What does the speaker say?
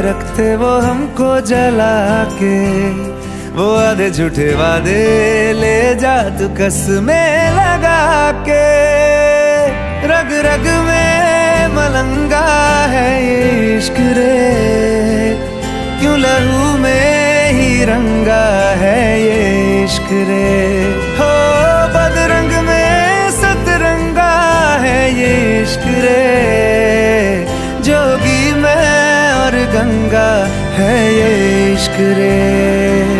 रखते वो हमको जला के, वो आधे झूठे वादे ले जा तू कसमें लगा के। रग रग में मलंगा है ये इश्क रे, क्यों लहू में ही रंगा है ये इश्क रे। हो बदरंग में सतरंगा है ये इश्क रे, जोगी मैं और गंगा है ये इश्क रे।